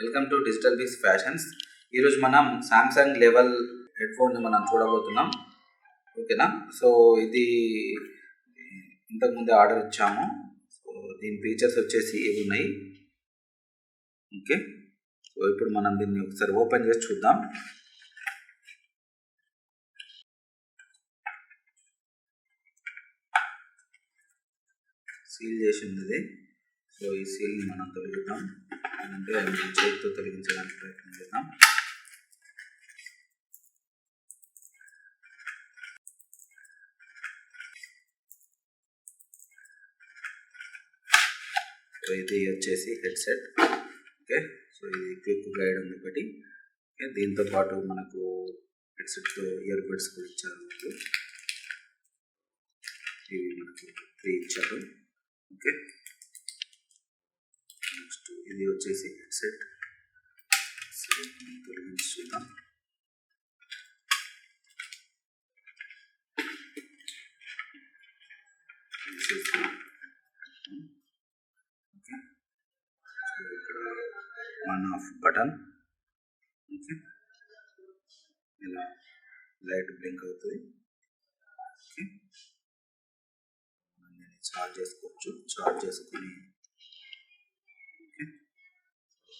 Welcome to DigitalBix fashions. ఈరోజు మనం Samsung level head phone మనం చూడబోతున్నాం. ఓకేనా? సో ఇది ఇంతకుముందే ఆర్డర్ ఇచ్చాము. సో దీని ఫీచర్స్ వచ్చేసి ఇవి ఉన్నాయి. ఓకే, సో ఇప్పుడు మనం దీన్ని ఒకసారి ఓపెన్ చేసి చూద్దాం. సీల్ చేసి ఉంది. సో ఈ సీల్ని మనం తొలగిద్దాం, అంటే చేతితో తొలగించడానికి ప్రయత్నం చేద్దాం. సో ఇది వచ్చేసి హెడ్సెట్. ఓకే, సో ఇది క్విక్ గైడ్ ఉంది ఒకటి. ఓకే, దీంతో పాటు మనకు హెడ్సెట్తో ఇయర్ బడ్స్ కూడా ఇచ్చారు. ఇవి మనకు 3 ఇచ్చారు. ఓకే, నెక్స్ట్ ఇది వచ్చేసి హెడ్సెట్. సో తొలగించి చూద్దాం. ఓకే, సో ఇక్కడ ఆన్ ఆఫ్ బటన్. ఓకే, ఇలా లైట్ బ్లింక్ అవుతుంది. ఓకే, దీన్ని చార్జ్ చేసుకోవచ్చు. చార్జ్ చేసుకొని ఓకే,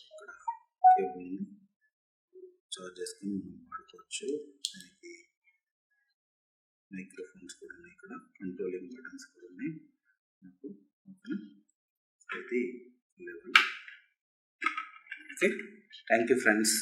ఇక్కడ కేబుల్ని చార్జ్ చేసుకొని మనం వాడుకోవచ్చు. దీనికి మైక్రోఫోన్స్ కూడా ఉన్నాయి, ఇక్కడ కంట్రోలింగ్ బటన్స్ కూడా ఉన్నాయి నాకు. ఓకేనా? సో ఇది level. Okay, thank you friends.